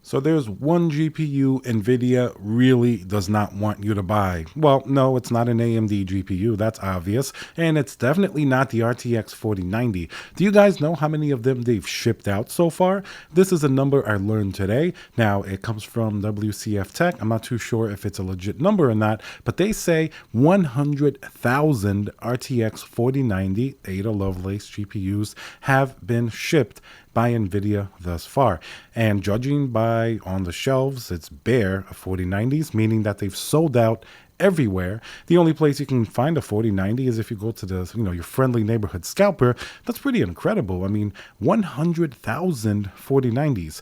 So there's one GPU Nvidia really does not want you to buy. Well, no, it's not an AMD GPU, that's obvious, and it's definitely not the RTX 4090. Do you guys know how many of them they've shipped out so far? This is a number I learned today. Now, it comes from WCF Tech. I'm not too sure if it's a legit number or not, but they say 100,000 RTX 4090 Ada Lovelace GPUs have been shipped by Nvidia thus far. And judging by on the shelves, it's bare of 4090s, meaning that they've sold out everywhere. The only place you can find a 4090 is if you go to the, your friendly neighborhood scalper. That's pretty incredible. I mean, 100,000 4090s.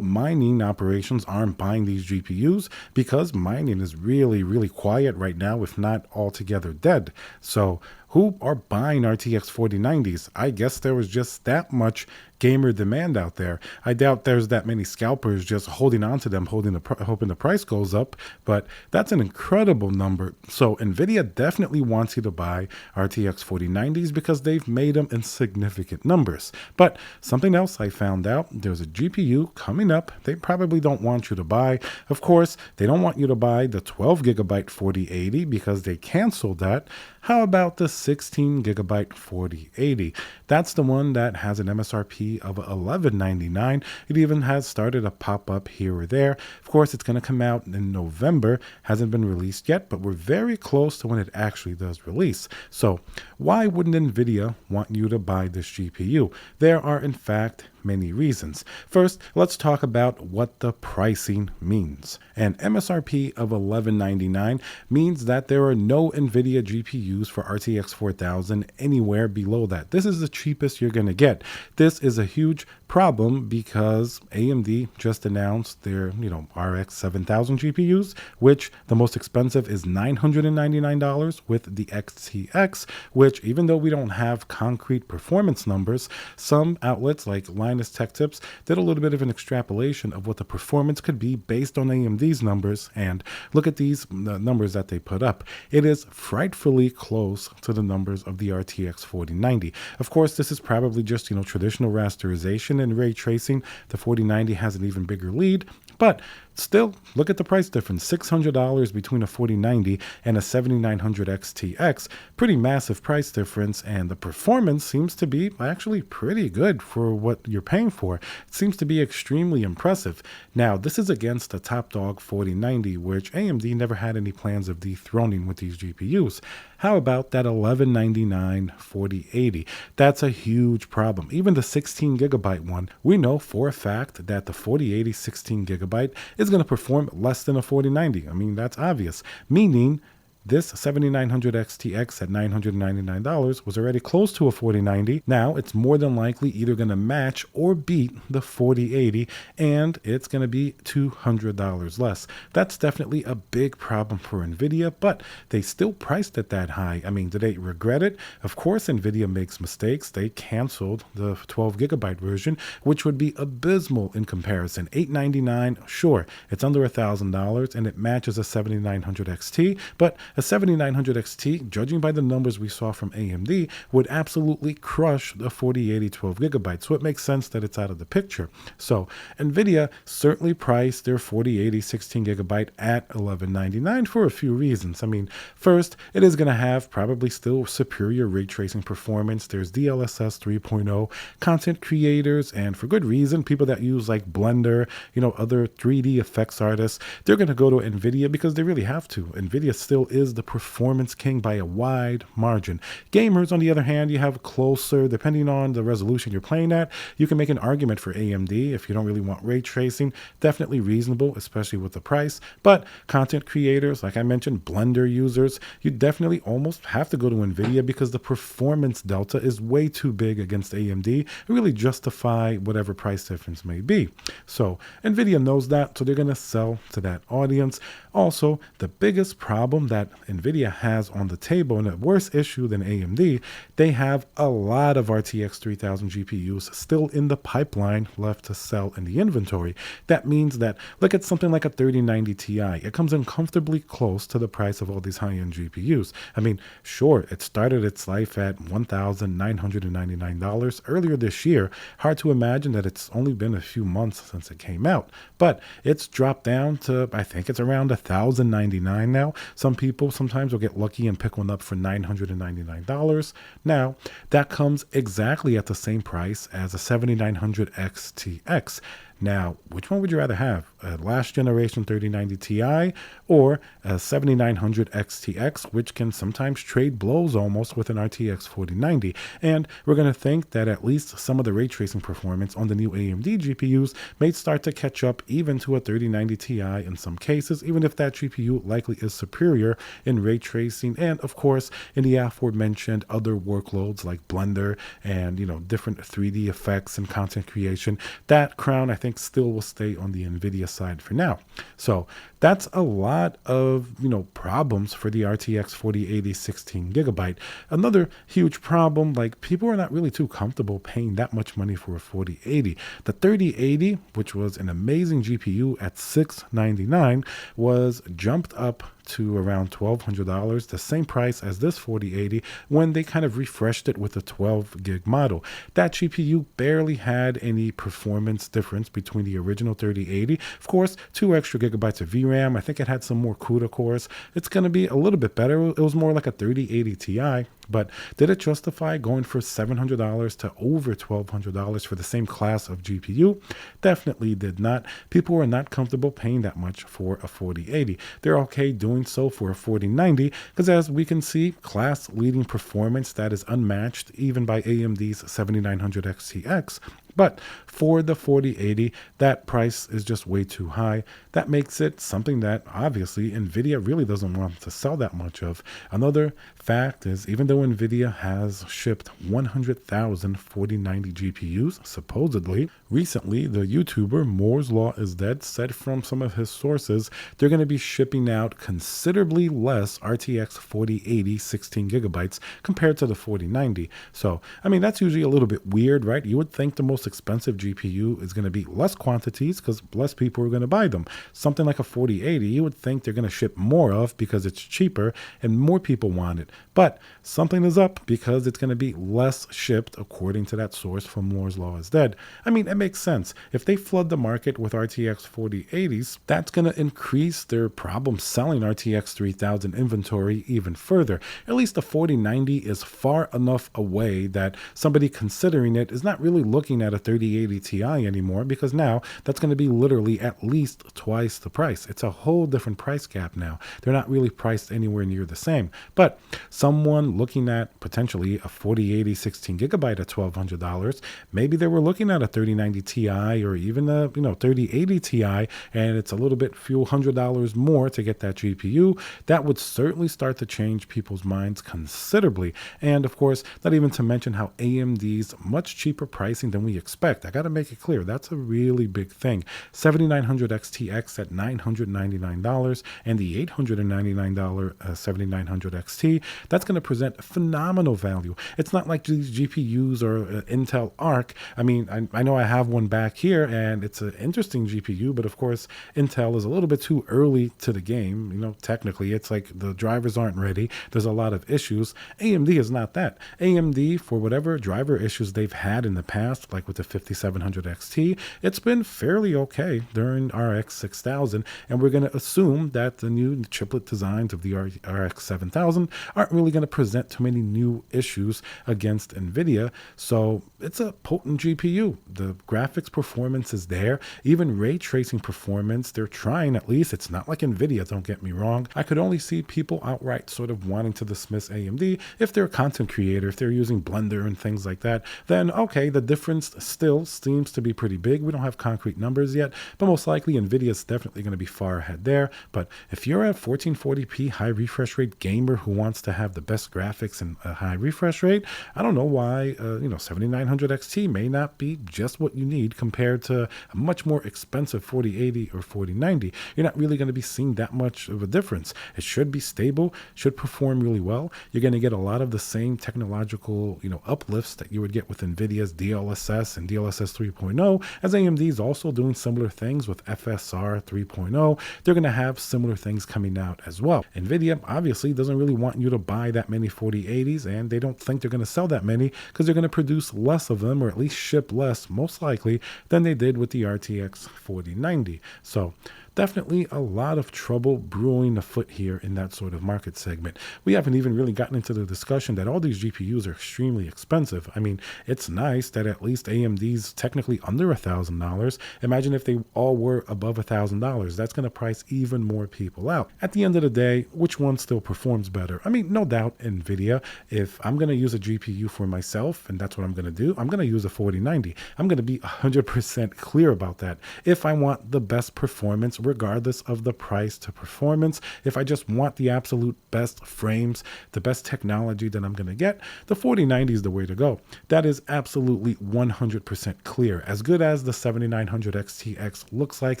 Mining operations aren't buying these GPUs because mining is really, really quiet right now, if not altogether dead. So who are buying RTX 4090s? I guess there was just that much gamer demand out there. I doubt there's that many scalpers just holding on to them, hoping the price goes up, but that's an incredible number. So Nvidia definitely wants you to buy RTX 4090s because they've made them in significant numbers. But something else I found out, there's a GPU coming up they probably don't want you to buy. Of course, they don't want you to buy the 12 gigabyte 4080 because they canceled that. How about the 16 gigabyte 4080? That's the one that has an MSRP of $11.99. It even has started a pop-up here or there. Of course, it's going to come out in November. Hasn't been released yet, but we're very close to when it actually does release. So why wouldn't Nvidia want you to buy this GPU? There are, in fact, many reasons. First, let's talk about what the pricing means. An MSRP of $11.99 means that there are no Nvidia GPUs for RTX 4000 anywhere below that. This is the cheapest you're going to get. This is a huge problem because AMD just announced their, RX 7000 GPUs, which the most expensive is $999 with the XTX, which even though we don't have concrete performance numbers, some outlets like Linus Tech Tips did a little bit of an extrapolation of what the performance could be based on AMD's numbers, and look at these numbers that they put up. It is frightfully close to the numbers of the RTX 4090. Of course, this is probably just, traditional rasterization and ray tracing. The 4090 has an even bigger lead, but still, look at the price difference, $600 between a 4090 and a 7900 XTX. Pretty massive price difference, and the performance seems to be actually pretty good for what you're paying for. It seems to be extremely impressive. Now, this is against the top dog 4090, which AMD never had any plans of dethroning with these GPUs. How about that $1199 4080? That's a huge problem. Even the 16 gigabyte one, we know for a fact that the 4080 16 gigabyte is going to perform less than a 4090. I mean, that's obvious, meaning this 7900 XTX at $999 was already close to a 4090. Now it's more than likely either going to match or beat the 4080, and it's going to be $200 less. That's definitely a big problem for Nvidia, but they still priced it that high. I mean, do they regret it? Of course, Nvidia makes mistakes. They canceled the 12 gigabyte version, which would be abysmal in comparison. $899, sure, it's under $1,000 and it matches a 7900 XT, but a 7900 XT, judging by the numbers we saw from AMD, would absolutely crush the 4080 12 gigabytes. So it makes sense that it's out of the picture. So Nvidia certainly priced their 4080 16 gigabyte at $1199 for a few reasons. I mean, first, it is going to have probably still superior ray tracing performance. There's DLSS 3.0, content creators, and for good reason, people that use like Blender, other 3D effects artists, they're going to go to Nvidia because they really have to. Nvidia still is the performance king by a wide margin. Gamers, on the other hand, you have closer, depending on the resolution you're playing at, you can make an argument for AMD if you don't really want ray tracing. Definitely reasonable, especially with the price. But content creators, like I mentioned, Blender users, you definitely almost have to go to Nvidia because the performance delta is way too big against AMD to really justify whatever price difference may be. So Nvidia knows that, so they're going to sell to that audience. Also, the biggest problem that Nvidia has on the table, and a worse issue than AMD, they have a lot of RTX 3000 GPUs still in the pipeline left to sell in the inventory. That means that look at something like a 3090 Ti. It comes in comfortably close to the price of all these high-end GPUs. I mean, sure, it started its life at $1,999 earlier this year. Hard to imagine that it's only been a few months since it came out, but it's dropped down to, I think it's around $1,099 now. Some people sometimes will get lucky and pick one up for $999. Now, that comes exactly at the same price as a 7900 XTX. Now, which one would you rather have? A last generation 3090 Ti or a 7900 XTX, which can sometimes trade blows almost with an RTX 4090? And we're going to think that at least some of the ray tracing performance on the new AMD GPUs may start to catch up even to a 3090 Ti in some cases, even if that GPU likely is superior in ray tracing and, of course, in the aforementioned other workloads like Blender and, different 3D effects and content creation. That crown, I think, still will stay on the Nvidia side for now. So that's a lot of problems for the RTX 4080 16GB. Another huge problem, like people are not really too comfortable paying that much money for a 4080. The 3080, which was an amazing GPU at $699, was jumped up to around $1,200, the same price as this 4080 when they kind of refreshed it with a 12 gig model. That GPU barely had any performance difference between the original 3080. Of course, 2 extra gigabytes of VRAM. I think it had some more CUDA cores. It's going to be a little bit better. It was more like a 3080 Ti. But did it justify going for $700 to over $1,200 for the same class of GPU? Definitely did not. People were not comfortable paying that much for a 4080. They're okay doing so for a 4090 because, as we can see, class-leading performance that is unmatched even by AMD's 7900 XTX. But for the 4080, that price is just way too high. That makes it something that obviously Nvidia really doesn't want to sell that much of. Another fact is, even though Nvidia has shipped 100,000 4090 GPUs, supposedly, recently the YouTuber Moore's Law is Dead said from some of his sources they're going to be shipping out considerably less RTX 4080 16GB compared to the 4090. So, I mean, that's usually a little bit weird, right? You would think the most expensive GPU is going to be less quantities because less people are going to buy them. Something like a 4080, you would think they're going to ship more of because it's cheaper and more people want it. But something is up because it's going to be less shipped according to that source from Moore's Law is Dead. I mean, it makes sense. If they flood the market with RTX 4080s, that's going to increase their problem selling RTX 3000 inventory even further. At least the 4090 is far enough away that somebody considering it is not really looking at a 3080 Ti anymore, because now that's going to be literally at least twice the price. It's a whole different price gap now. They're not really priced anywhere near the same. But someone looking at potentially a 4080 16GB at $1,200, maybe they were looking at a 3090 Ti or even a 3080 Ti, and it's a little bit few $100 more to get that GPU. That would certainly start to change people's minds considerably. And of course, not even to mention how AMD's much cheaper pricing than we expect. I got to make it clear, that's a really big thing. 7900 XTX at $999 and the $899 7900 XT, that's going to present phenomenal value. It's not like these GPUs are Intel Arc. I mean, I know I have one back here and it's an interesting GPU, but of course, Intel is a little bit too early to the game. Technically, it's like the drivers aren't ready. There's a lot of issues. AMD is not that. AMD, for whatever driver issues they've had in the past, like with the 5700 XT, it's been fairly okay during RX 6000, and we're going to assume that the new chiplet designs of the RX 7000 aren't really going to present too many new issues against Nvidia. So it's a potent GPU. The graphics performance is there. Even ray tracing performance, they're trying at least. It's not like Nvidia, don't get me wrong. I could only see people outright sort of wanting to dismiss AMD if they're a content creator, if they're using Blender and things like that. Then okay, the difference still seems to be pretty big. We don't have concrete numbers yet, but most likely Nvidia is definitely going to be far ahead there. But if you're a 1440p high refresh rate gamer who wants to have the best graphics and a high refresh rate, I don't know why 7900 XT may not be just what you need compared to a much more expensive 4080 or 4090. You're not really going to be seeing that much of a difference. It should be stable, should perform really well. You're going to get a lot of the same technological uplifts that you would get with Nvidia's DLSS and DLSS 3.0, as AMD is also doing similar things with FSR 3.0. They're going to have similar things coming out as well. Nvidia obviously doesn't really want you to buy that many 4080s, and they don't think they're going to sell that many because they're going to produce less of them, or at least ship less most likely than they did with the RTX 4090. So definitely a lot of trouble brewing afoot here in that sort of market segment. We haven't even really gotten into the discussion that all these GPUs are extremely expensive. I mean, it's nice that at least AMD's technically under $1,000. Imagine if they all were above $1,000. That's going to price even more people out. At the end of the day, which one still performs better? I mean, no doubt Nvidia. If I'm going to use a GPU for myself, and that's what I'm going to do, I'm going to use a 4090. I'm going to be 100% clear about that. If I want the best performance, regardless of the price to performance, if I just want the absolute best frames, the best technology that I'm going to get, the 4090 is the way to go. That is absolutely 100% clear. As good as the 7900 XTX looks like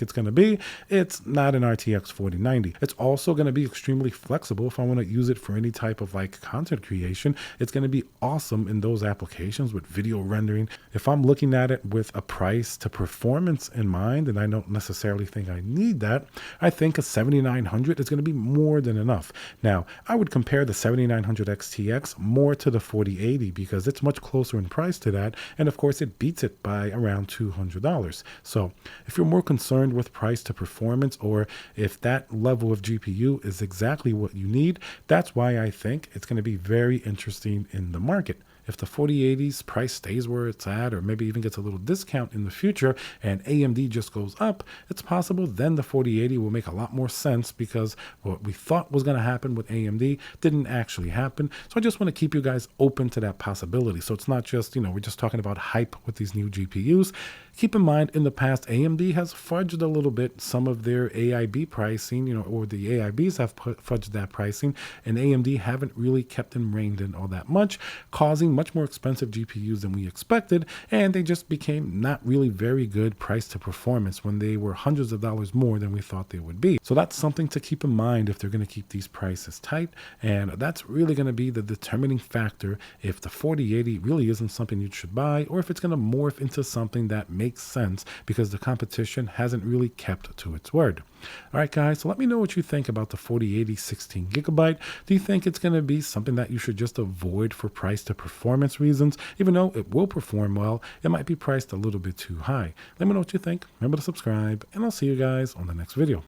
it's going to be, it's not an RTX 4090. It's also going to be extremely flexible if I want to use it for any type of content creation. It's going to be awesome in those applications with video rendering. If I'm looking at it with a price to performance in mind, and I don't necessarily think I need that, I think a 7900 is going to be more than enough. Now, I would compare the 7900 XTX more to the 4080 because it's much closer in price to that, and of course it beats it by around $200. So if you're more concerned with price to performance, or if that level of GPU is exactly what you need, that's why I think it's going to be very interesting in the market. If the 4080's price stays where it's at, or maybe even gets a little discount in the future, and AMD just goes up, it's possible then the 4080 will make a lot more sense, because what we thought was going to happen with AMD didn't actually happen. So I just want to keep you guys open to that possibility. So it's not just, we're just talking about hype with these new GPUs. Keep in mind, in the past, AMD has fudged a little bit some of their AIB pricing, or the AIBs have fudged that pricing, and AMD haven't really kept them reined in all that much, causing much more expensive GPUs than we expected, and they just became not really very good price to performance when they were hundreds of dollars more than we thought they would be. So that's something to keep in mind if they're going to keep these prices tight, and that's really going to be the determining factor if the 4080 really isn't something you should buy, or if it's going to morph into something that makes sense because the competition hasn't really kept to its word. All right, guys, so let me know what you think about the 4080 16GB. Do you think it's going to be something that you should just avoid for price to performance reasons? Even though it will perform well, it might be priced a little bit too high. Let me know what you think. Remember to subscribe, and I'll see you guys on the next video.